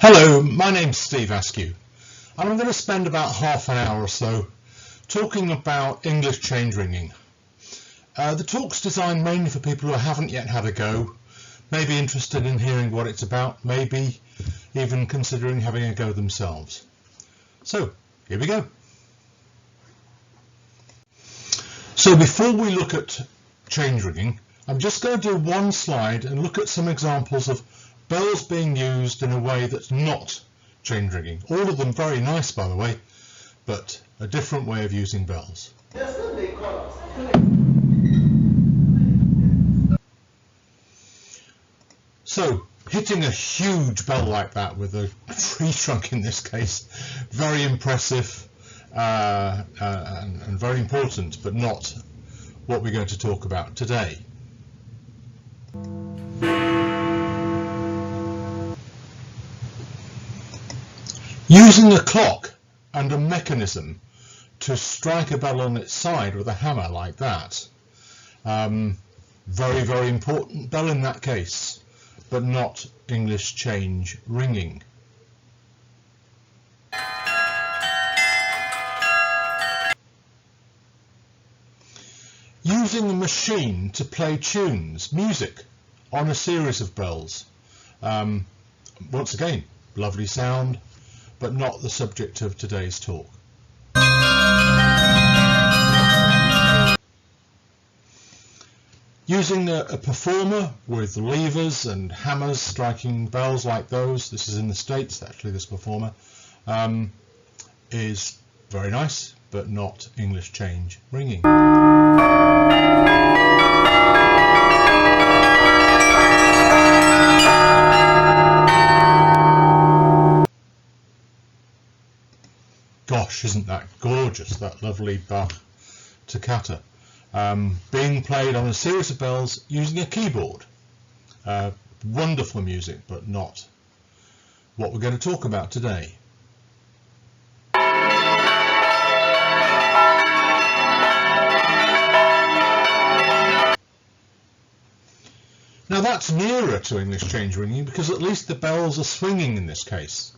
Hello, my name's Steve Askew, and I'm going to spend about half an hour or so talking about English change ringing. The talk's designed mainly for people who haven't yet had a go, maybe interested in hearing what it's about, maybe even considering having a go themselves. So, here we go. So before we look at change ringing, I'm just going to do one slide and look at some examples of bells being used in a way that's not change ringing. All of them very nice, by the way, but a different way of using bells. So, hitting a huge bell like that with a tree trunk in this case, very impressive and very important, but not what we're going to talk about today. Using a clock and a mechanism to strike a bell on its side with a hammer like that. Very, very important bell in that case, but not English change ringing. Using a machine to play tunes, music, on a series of bells. Once again, lovely sound, but not the subject of today's talk. Using a performer with levers and hammers striking bells like those, this is in the States actually, this performer, is very nice, but not English change ringing. Gosh, isn't that gorgeous, that lovely Bach toccata, being played on a series of bells using a keyboard. Wonderful music, but not what we're going to talk about today. Now that's nearer to English change ringing because at least the bells are swinging in this case.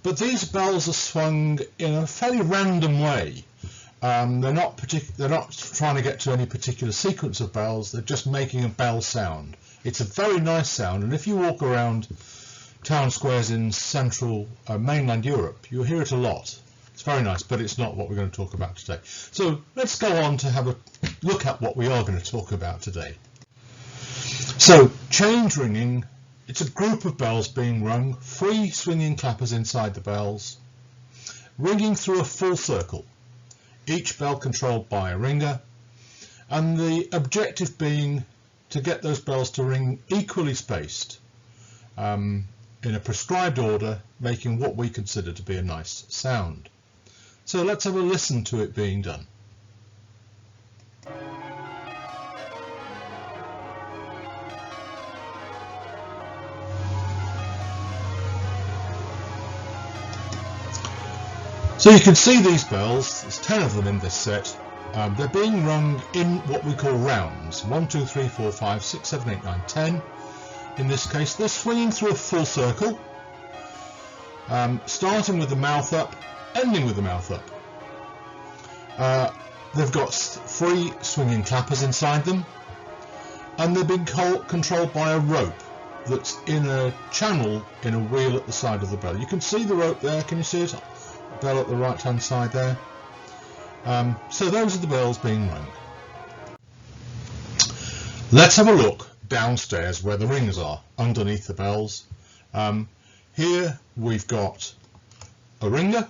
But these bells are swung in a fairly random way. They're not trying to get to any particular sequence of bells, they're just making a bell sound. It's a very nice sound, and if you walk around town squares in central mainland Europe, you'll hear it a lot. It's very nice, but it's not what we're going to talk about today. So let's go on to have a look at what we are going to talk about today. So, change ringing. It's a group of bells being rung, 3 swinging clappers inside the bells, ringing through a full circle, each bell controlled by a ringer, and the objective being to get those bells to ring equally spaced in a prescribed order, making what we consider to be a nice sound. So let's have a listen to it being done. So you can see these bells, there's 10 of them in this set, they're being rung in what we call rounds, 1, 2, 3, 4, 5, 6, 7, 8, 9, 10. In this case they're swinging through a full circle, starting with the mouth up, ending with the mouth up. They've got 3 swinging clappers inside them, and they're being controlled by a rope that's in a channel in a wheel at the side of the bell. You can see the rope there, can you see it? Bell at the right hand side there. So those are the bells being rung. Let's have a look downstairs where the ringers are, underneath the bells. Here we've got a ringer.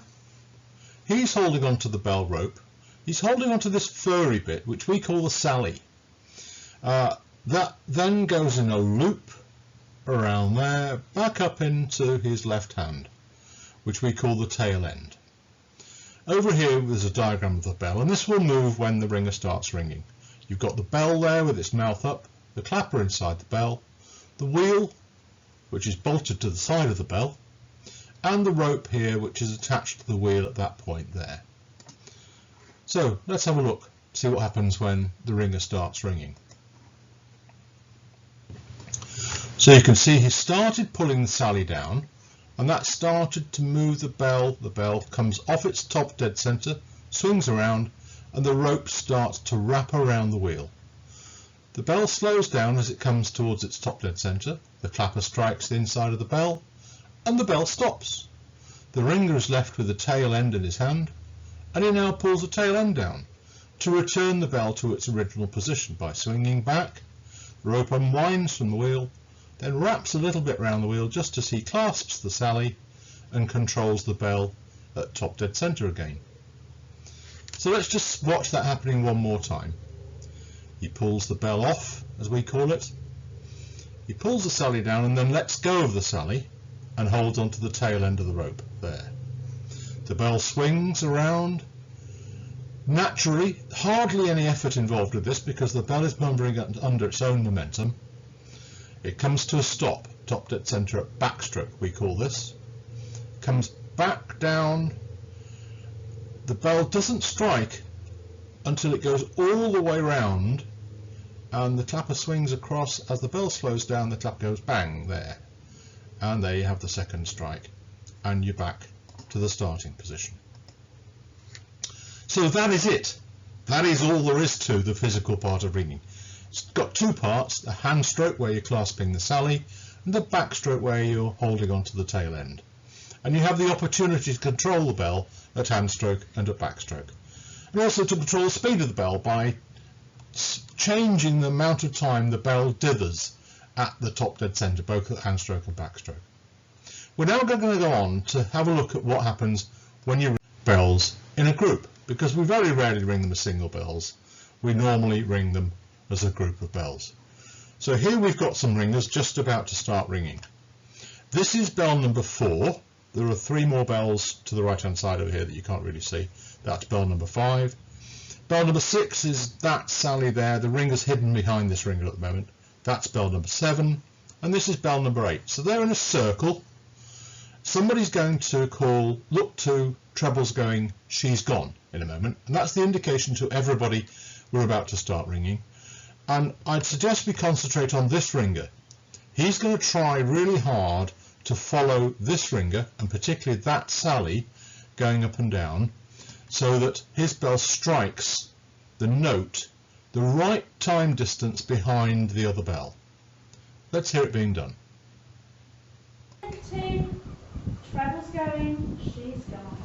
He's holding onto the bell rope. He's holding onto this furry bit which we call the sally. That then goes in a loop around there, back up into his left hand, which we call the tail end. Over here there's a diagram of the bell, and this will move when the ringer starts ringing. You've got the bell there with its mouth up, the clapper inside the bell, the wheel which is bolted to the side of the bell, and the rope here which is attached to the wheel at that point there. So let's have a look, see what happens when the ringer starts ringing. So you can see he started pulling the sally down, and that started to move the bell comes off its top dead centre, swings around, and the rope starts to wrap around the wheel. The bell slows down as it comes towards its top dead centre, the clapper strikes the inside of the bell, and the bell stops. The ringer is left with the tail end in his hand, and he now pulls the tail end down to return the bell to its original position by swinging back. The rope unwinds from the wheel, then wraps a little bit round the wheel just as he clasps the sally and controls the bell at top dead centre again. So let's just watch that happening one more time. He pulls the bell off, as we call it. He pulls the sally down and then lets go of the sally and holds onto the tail end of the rope there. The bell swings around. Naturally, hardly any effort involved with this because the bell is moving under its own momentum. It comes to a stop, top dead centre at backstroke, we call this. Comes back down. The bell doesn't strike until it goes all the way round, and the clapper swings across. As the bell slows down, the clapper goes bang there. And there you have the second strike, and you're back to the starting position. So that is it. That is all there is to the physical part of ringing. It's got two parts, the hand stroke where you're clasping the sally, and the back stroke where you're holding onto the tail end. And you have the opportunity to control the bell at hand stroke and at back stroke. And also to control the speed of the bell by changing the amount of time the bell dithers at the top dead centre, both at hand stroke and back stroke. We're now going to go on to have a look at what happens when you ring bells in a group, because we very rarely ring them as single bells. We normally ring them as a group of bells. So here we've got some ringers just about to start ringing. This is bell number 4. There are 3 more bells to the right hand side over here that you can't really see. That's bell number 5. Bell number 6 is that sally there. The ringer's hidden behind this ringer at the moment. That's bell number 7. And this is bell number 8. So they're in a circle. Somebody's going to call look to trebles going, she's gone in a moment. And that's the indication to everybody we're about to start ringing. And I'd suggest we concentrate on this ringer. He's going to try really hard to follow this ringer, and particularly that sally going up and down, so that his bell strikes the note the right time distance behind the other bell. Let's hear it being done. 2, trebles going, she's gone.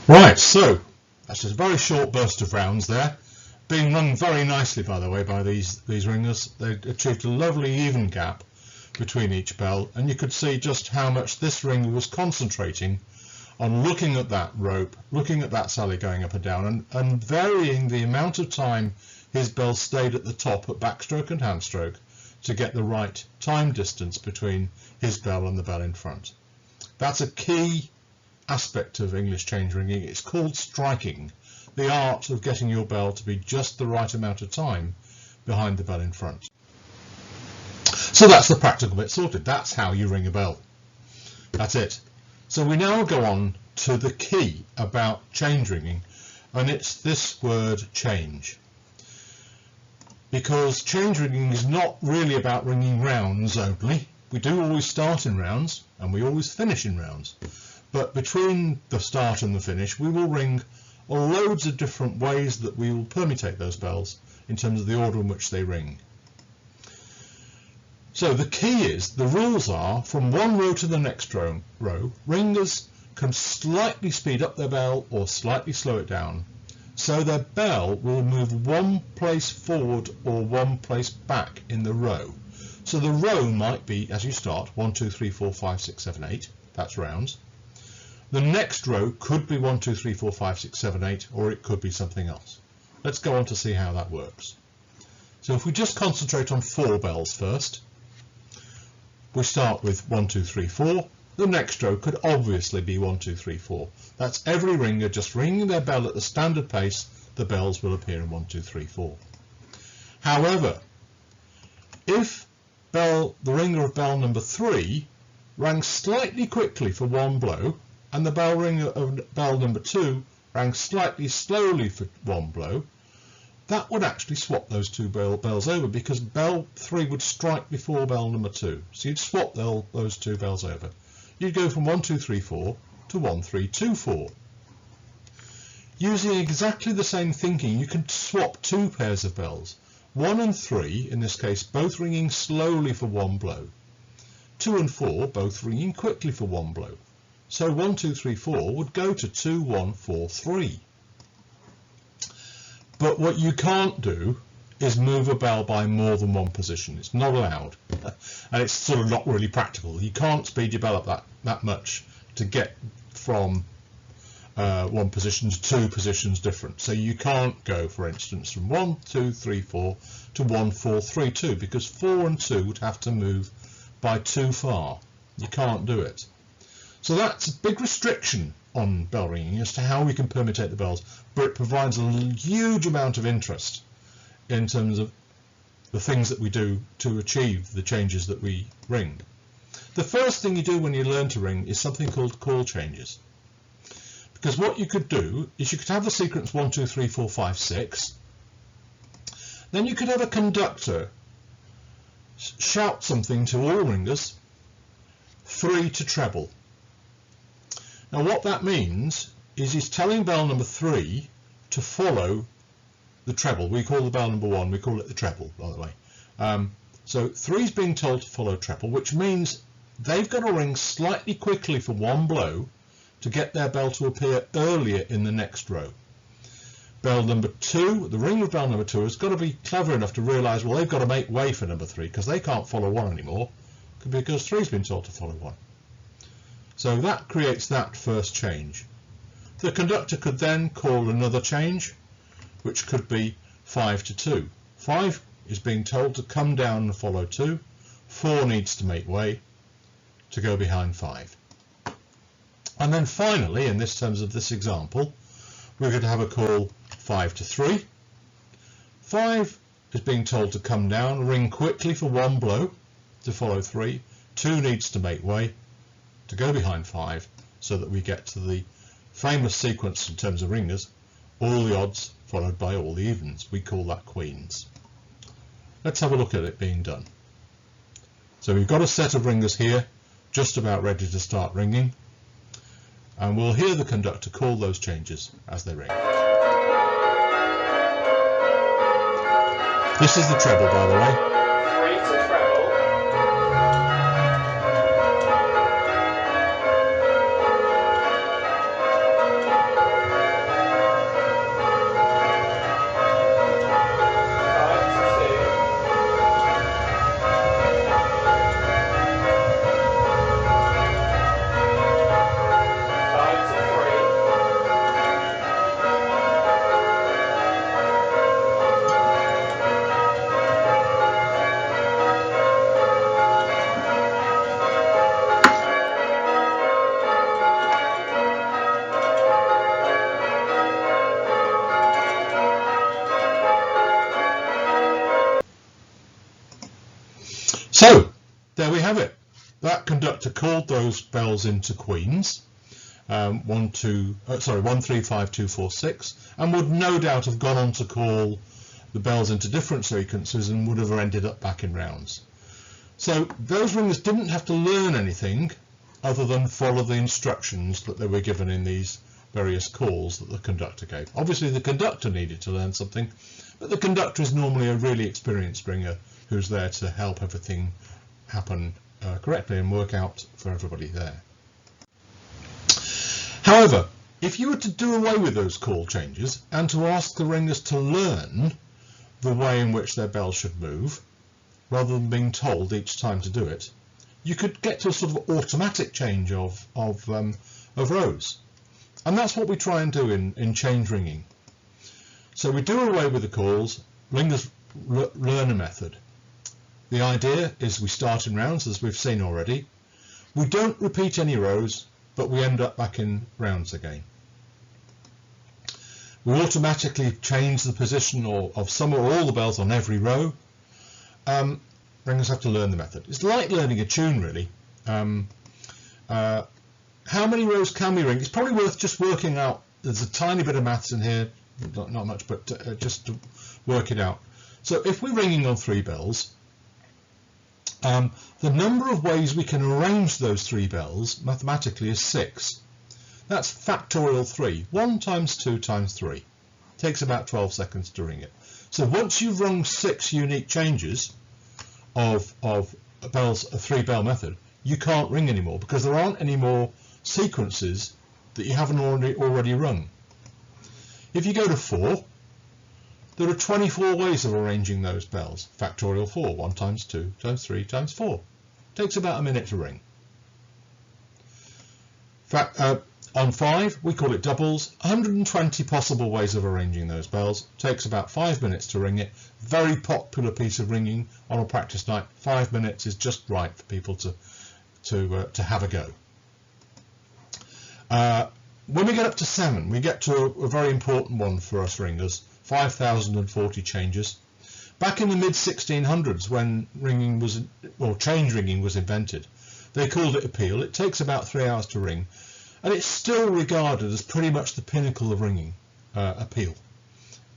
Right, so that's just a very short burst of rounds there, being rung very nicely, by the way, by these ringers. They achieved a lovely even gap between each bell, and you could see just how much this ringer was concentrating on looking at that rope, looking at that sally going up and down, and varying the amount of time his bell stayed at the top at backstroke and handstroke to get the right time distance between his bell and the bell in front. That's a key aspect of English change ringing. It's called striking, the art of getting your bell to be just the right amount of time behind the bell in front. So that's the practical bit sorted. That's how you ring a bell. That's it. So we now go on to the key about change ringing, and it's this word change. Because change ringing is not really about ringing rounds only. We do always start in rounds and we always finish in rounds. But between the start and the finish, we will ring loads of different ways that we will permutate those bells in terms of the order in which they ring. So the key is, the rules are, from one row to the next row, ringers can slightly speed up their bell or slightly slow it down, so their bell will move one place forward or one place back in the row. So the row might be, as you start, 1, 2, 3, 4, 5, 6, 7, 8, that's rounds. The next row could be 1, 2, 3, 4, 5, 6, 7, 8, or it could be something else. Let's go on to see how that works. So if we just concentrate on 4 bells first, we start with 1, 2, 3, 4. The next row could obviously be 1, 2, 3, 4. That's every ringer just ringing their bell at the standard pace. The bells will appear in 1, 2, 3, 4. However, if the ringer of bell number 3 rang slightly quickly for one blow, and the bell ringer of bell number 2 rang slightly slowly for one blow, that would actually swap those two bells over, because bell 3 would strike before bell number 2. So you'd swap those two bells over. You'd go from 1, 2, 3, 4 to 1, 3, 2, 4. Using exactly the same thinking, you can swap two pairs of bells. 1 and 3, in this case, both ringing slowly for one blow. 2 and 4, both ringing quickly for one blow. So 1, 2, 3, 4 would go to 2, 1, 4, 3. But what you can't do is move a bell by more than one position. It's not allowed. And it's sort of not really practical. You can't speed your bell up that much to get from one position to two positions different. So you can't go, for instance, from 1, 2, 3, 4 to 1, 4, 3, 2, because 4 and 2 would have to move by too far. You can't do it. So that's a big restriction on bell ringing as to how we can permutate the bells, but it provides a huge amount of interest in terms of the things that we do to achieve the changes that we ring. The first thing you do when you learn to ring is something called call changes. Because what you could do is you could have the sequence 1, 2, 3, 4, 5, 6. Then you could have a conductor shout something to all ringers, 3 to treble. Now what that means is he's telling bell number 3 to follow the treble. We call the bell number 1, we call it the treble, by the way. So 3 is being told to follow treble, which means they've got to ring slightly quickly for one blow to get their bell to appear earlier in the next row. Bell number 2, the ringer of bell number 2 has got to be clever enough to realise, well, they've got to make way for number 3 because they can't follow 1 anymore because 3's been told to follow 1. So that creates that first change. The conductor could then call another change, which could be 5 to 2. 5 is being told to come down and follow 2. 4 needs to make way to go behind 5. And then finally, in this terms of this example, we're going to have a call 5 to 3. 5 is being told to come down, ring quickly for one blow to follow 3. 2 needs to make way to go behind 5, so that we get to the famous sequence in terms of ringers, all the odds followed by all the evens. We call that queens. Let's have a look at it being done. So we've got a set of ringers here, just about ready to start ringing. And we'll hear the conductor call those changes as they ring. This is the treble, by the way. 3 to treble. 5 to 3. So there we have it. That conductor called those bells into queens, 1, 3, 5, 2, 4, 6, and would no doubt have gone on to call the bells into different sequences and would have ended up back in rounds. So those ringers didn't have to learn anything other than follow the instructions that they were given in these various calls that the conductor gave. Obviously the conductor needed to learn something, but the conductor is normally a really experienced ringer who's there to help everything happen correctly and work out for everybody there. However, if you were to do away with those call changes and to ask the ringers to learn the way in which their bell should move, rather than being told each time to do it, you could get to a sort of automatic change of rows. And that's what we try and do in change ringing. So we do away with the calls, ringers learn a method. The idea is we start in rounds, as we've seen already. We don't repeat any rows, but we end up back in rounds again. We automatically change the position of some or all the bells on every row. ringers have to learn the method. It's like learning a tune, really. How many rows can we ring? It's probably worth just working out. There's a tiny bit of maths in here, not much, but just to work it out. So if we're ringing on 3 bells, the number of ways we can arrange those 3 bells mathematically is 6. That's factorial 3. 1 times 2 times 3. Takes about 12 seconds to ring it. So once you've rung 6 unique changes of bells, a 3-bell method, you can't ring anymore because there aren't any more sequences that you haven't already rung. If you go to 4, there are 24 ways of arranging those bells. Factorial 4, 1 times 2 times 3 times 4. Takes about a minute to ring. On 5, we call it doubles. 120 possible ways of arranging those bells. Takes about 5 minutes to ring it. Very popular piece of ringing on a practice night. 5 minutes is just right for people to have a go. When we get up to 7, we get to a very important one for us ringers. 5,040 changes. Back in the mid-1600s, when ringing was, or change ringing was invented, they called it a peal. It takes about 3 hours to ring, and it's still regarded as pretty much the pinnacle of ringing, a peal.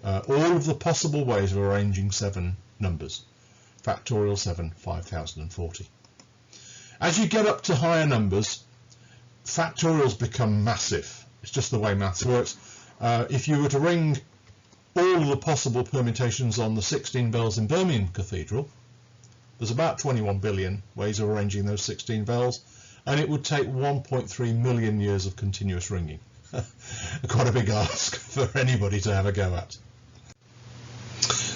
All of the possible ways of arranging 7 numbers. Factorial 7, 5,040. As you get up to higher numbers, factorials become massive. It's just the way maths works. If you were to ring all the possible permutations on the 16 bells in Birmingham Cathedral, there's about 21 billion ways of arranging those 16 bells, and it would take 1.3 million years of continuous ringing. Quite a big ask for anybody to have a go at.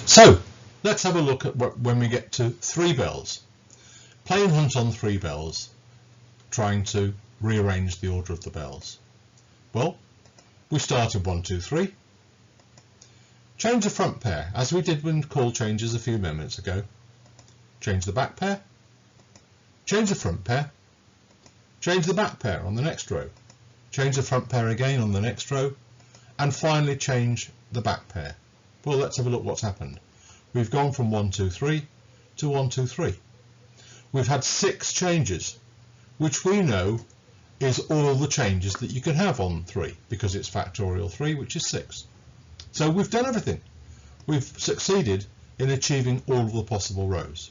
So let's have a look at when we get to 3 bells. Plain hunt on 3 bells, trying to rearrange the order of the bells. Well, we started 1, 2, 3. Change the front pair, as we did when call changes a few minutes ago. Change the back pair. Change the front pair. Change the back pair on the next row. Change the front pair again on the next row. And finally change the back pair. Well, let's have a look what's happened. We've gone from 1, 2, 3 to 1, 2, 3. We've had 6 changes, which we know is all the changes that you can have on 3, because it's factorial 3, which is 6. So we've done everything. We've succeeded in achieving all of the possible rows.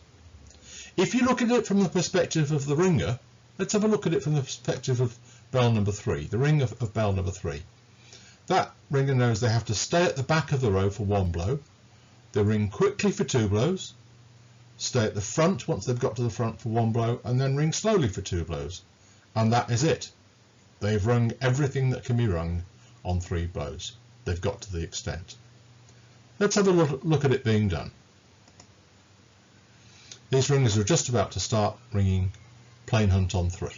If you look at it from the perspective of the ringer, let's have a look at it from the perspective of bell number 3, the ring of bell number 3. That ringer knows they have to stay at the back of the row for 1 blow. They ring quickly for 2 blows, stay at the front once they've got to the front for 1 blow, and then ring slowly for 2 blows. And that is it. They've rung everything that can be rung on 3 blows. They've got to the extent. Let's have a look at it being done. These ringers are just about to start ringing plain hunt on 3.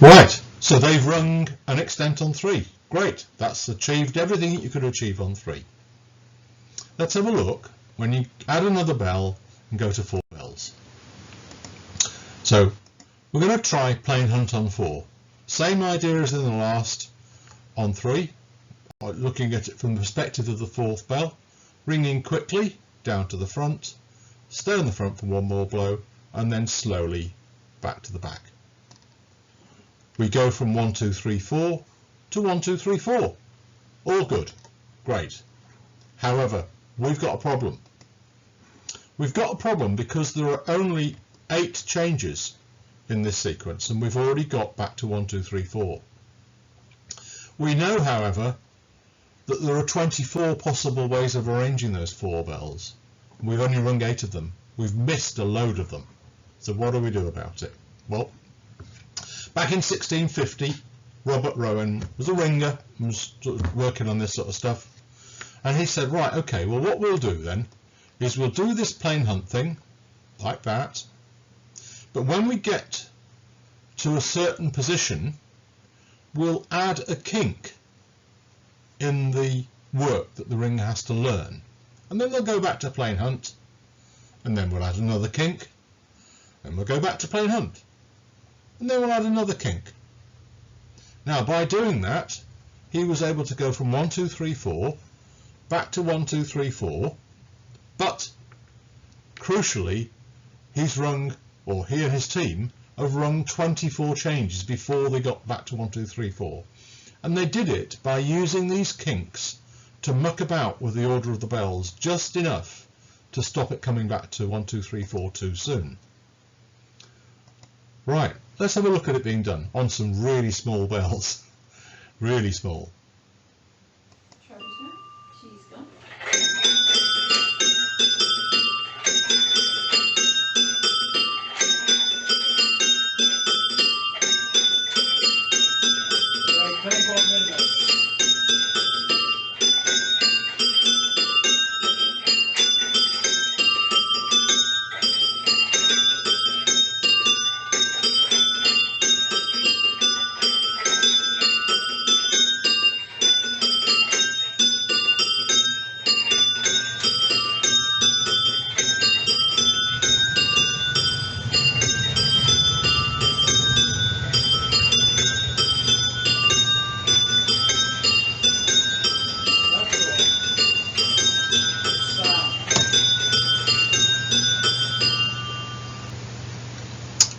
Right, so they've rung an extent on 3. Great, that's achieved everything that you could achieve on 3. Let's have a look when you add another bell and go to 4 bells. So we're going to try plain hunt on 4. Same idea as in the last on 3, looking at it from the perspective of the 4th bell, ringing quickly down to the front, stay on the front for 1 more blow, and then slowly back to the back. We go from 1, 2, 3, 4 to 1, 2, 3, 4. All good. Great. However, we've got a problem. We've got a problem because there are only 8 changes in this sequence, and we've already got back to 1, 2, 3, 4. We know, however, that there are 24 possible ways of arranging those 4 bells. We've only rung 8 of them. We've missed a load of them. So what do we do about it? Well, back in 1650, Robert Rowan was a ringer and was sort of working on this sort of stuff. And he said, right, okay, well, what we'll do then is we'll do this plain hunt thing, like that, But when we get to a certain position, we'll add a kink in the work that the ringer has to learn. And then they'll go back to plain hunt, and then we'll add another kink, and we'll go back to plain hunt, and then we'll add another kink. Now, by doing that, he was able to go from 1, 2, 3, 4 back to 1, 2, 3, 4, but crucially, he's rung, or he and his team have rung 24 changes before they got back to 1, 2, 3, 4. And they did it by using these kinks to muck about with the order of the bells just enough to stop it coming back to 1, 2, 3, 4 too soon. Right, let's have a look at it being done on some really small bells. Really small. Trevor's turn. She's gone. Right, 24 minutes.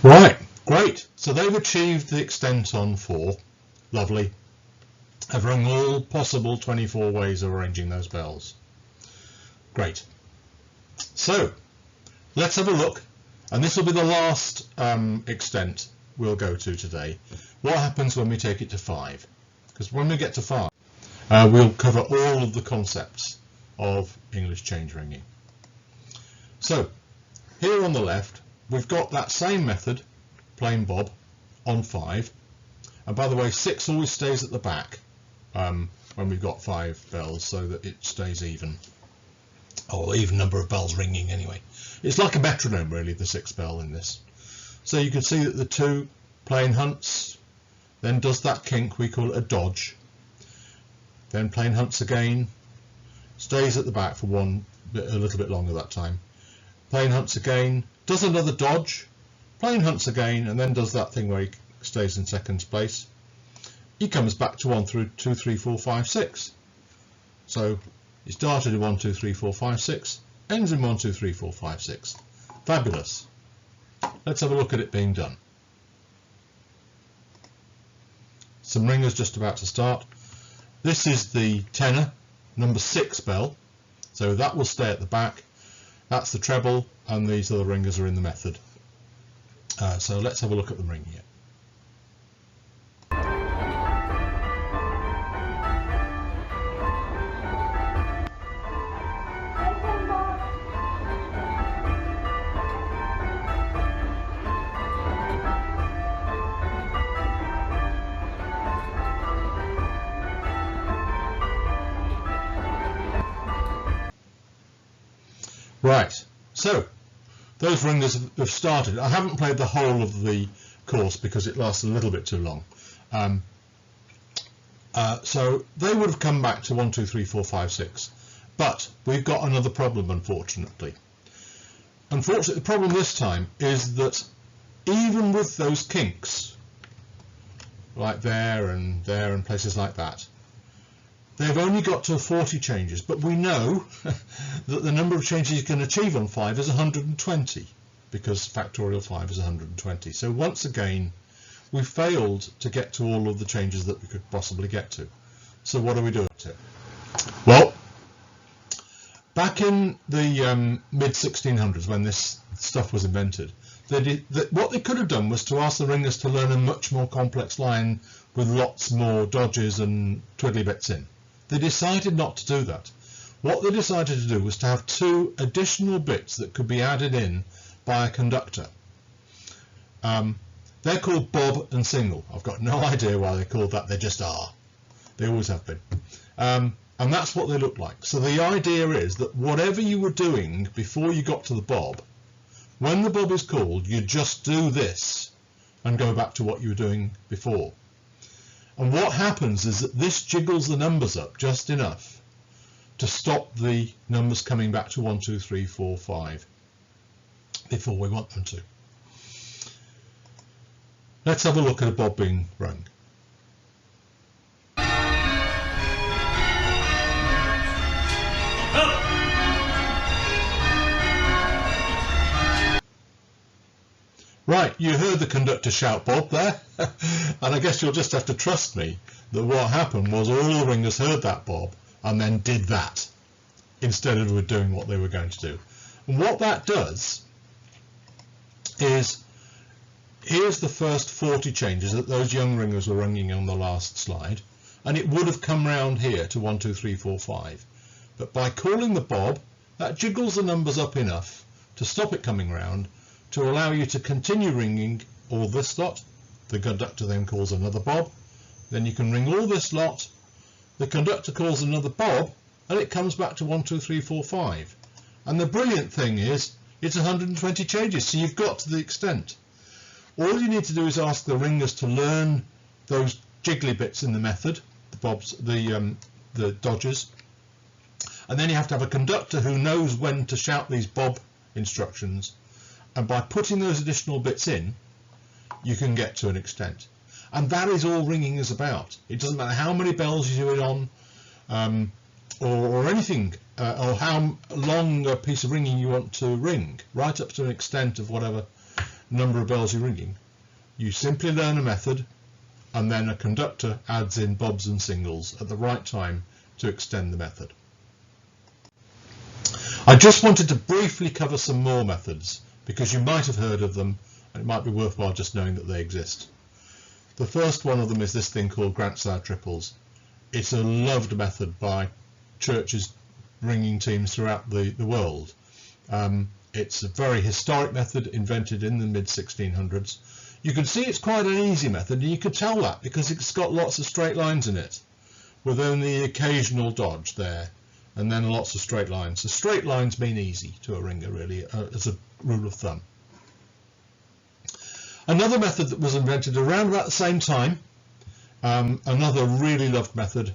Right, great. So they've achieved the extent on 4. Lovely. I've rung all possible 24 ways of arranging those bells. Great. So let's have a look, and this will be the last extent we'll go to today. What happens when we take it to 5? Because when we get to 5, we'll cover all of the concepts of English change ringing. So here on the left, we've got that same method, plain bob, on 5. And by the way, 6 always stays at the back when we've got 5 bells, so that it stays even, or even number of bells ringing anyway. It's like a metronome really, the 6th bell in this. So you can see that the 2 plain hunts, then does that kink, we call it a dodge. Then plain hunts again, stays at the back for a little bit longer that time. Plain hunts again, does another dodge, plain hunts again, and then does that thing where he stays in second place. He comes back to 1, 2, 3, 4, 5, 6. So he started in 1, 2, 3, 4, 5, 6, ends in 1, 2, 3, 4, 5, 6. Fabulous. Let's have a look at it being done. Some ringers just about to start. This is the tenor, number 6 bell, so that will stay at the back. That's the treble, and these other ringers are in the method. So let's have a look at them ringing it. Right, so those ringers have started. I haven't played the whole of the course because it lasts a little bit too long. So they would have come back to 1, 2, 3, 4, 5, 6. But we've got another problem, unfortunately. Unfortunately, the problem this time is that even with those kinks, like there and places like that, they've only got to 40 changes, but we know that the number of changes you can achieve on 5 is 120, because factorial 5 is 120. So once again, we failed to get to all of the changes that we could possibly get to. So what do we do to it? Well, back in the mid-1600s, when this stuff was invented, what they could have done was to ask the ringers to learn a much more complex line with lots more dodges and twiddly bits in. They decided not to do that. What they decided to do was to have 2 additional bits that could be added in by a conductor. They're called bob and single. I've got no idea why they're called that, they just are. They always have been. And that's what they look like. So the idea is that whatever you were doing before you got to the bob When the bob is called, you just do this and go back to what you were doing before. And what happens is that this jiggles the numbers up just enough to stop the numbers coming back to 1, 2, 3, 4, 5 before we want them to. Let's have a look at a bob being rung. Right, you heard the conductor shout Bob there, and I guess you'll just have to trust me that what happened was all the ringers heard that Bob and then did that instead of doing what they were going to do. And what that does is, here's the first 40 changes that those young ringers were ringing on the last slide, and it would have come round here to 1, 2, 3, 4, 5. But by calling the Bob, that jiggles the numbers up enough to stop it coming round, to allow you to continue ringing all this lot. The conductor then calls another Bob, then you can ring all this lot, the conductor calls another Bob, and it comes back to 1, 2, 3, 4, 5. And the brilliant thing is, it's 120 changes, so you've got to the extent. All you need to do is ask the ringers to learn those jiggly bits in the method, the bobs, the dodgers, and then you have to have a conductor who knows when to shout these Bob instructions. And by putting those additional bits in, you can get to an extent. And that is all ringing is about. It doesn't matter how many bells you do it on, or anything, or how long a piece of ringing you want to ring, right up to an extent of whatever number of bells you're ringing. You simply learn a method, and then a conductor adds in bobs and singles at the right time to extend the method. I just wanted to briefly cover some more methods, because you might have heard of them, and it might be worthwhile just knowing that they exist. The first one of them is this thing called Grant-Sire triples. It's a loved method by churches, ringing teams throughout the world. It's a very historic method invented in the mid-1600s. You can see it's quite an easy method, and you can tell that because it's got lots of straight lines in it, with only the occasional dodge there, and then lots of straight lines. So straight lines mean easy to a ringer, really, as a rule of thumb. Another method that was invented around about the same time, another really loved method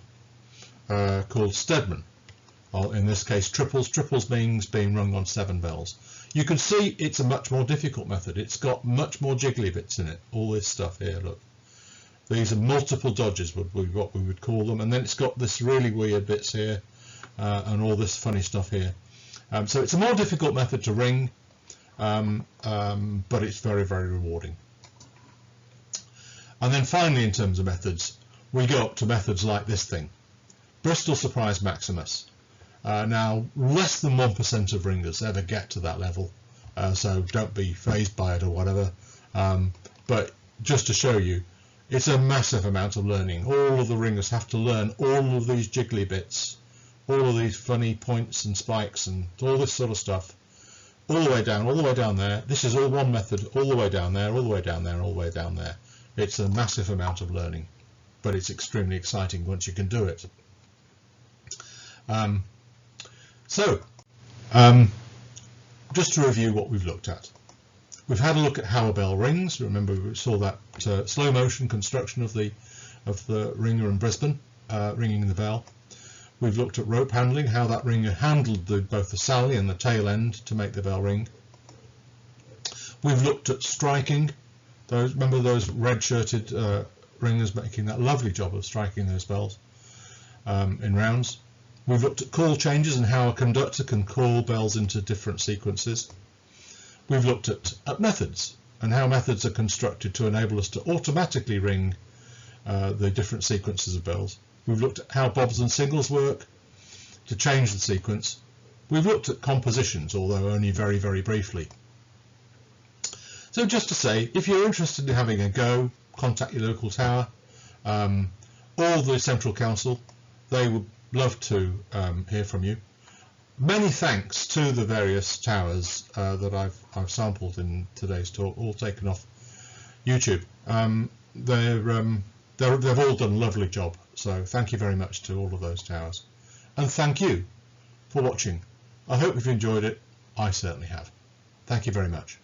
called Stedman. Well, in this case, triples means being rung on 7 bells. You can see it's a much more difficult method. It's got much more jiggly bits in it. All this stuff here, look. These are multiple dodges, would be what we would call them, and then it's got this really weird bits here, and all this funny stuff here. So it's a more difficult method to ring, but it's very, very rewarding. And then finally, in terms of methods, we go up to methods like this thing, Bristol Surprise Maximus. Now, less than 1% of ringers ever get to that level, so don't be fazed by it or whatever. But just to show you, it's a massive amount of learning. All of the ringers have to learn all of these jiggly bits, all of these funny points and spikes and all this sort of stuff, all the way down there. This is all one method, all the way down there, all the way down there, all the way down there. It's a massive amount of learning, but it's extremely exciting once you can do it. Just to review what we've looked at. We've had a look at how a bell rings. Remember, we saw that slow motion construction of the ringer in Brisbane, ringing the bell. We've looked at rope handling, how that ringer handled both the sally and the tail end to make the bell ring. We've looked at striking. Remember those red-shirted ringers making that lovely job of striking those bells in rounds. We've looked at call changes and how a conductor can call bells into different sequences. We've looked at methods and how methods are constructed to enable us to automatically ring the different sequences of bells. We've looked at how bobs and singles work to change the sequence. We've looked at compositions, although only very, very briefly. So just to say, if you're interested in having a go, contact your local tower or the Central Council. They would love to hear from you. Many thanks to the various towers that I've sampled in today's talk, all taken off YouTube. They've all done a lovely job, so thank you very much to all of those towers. And thank you for watching. I hope you've enjoyed it. I certainly have. Thank you very much.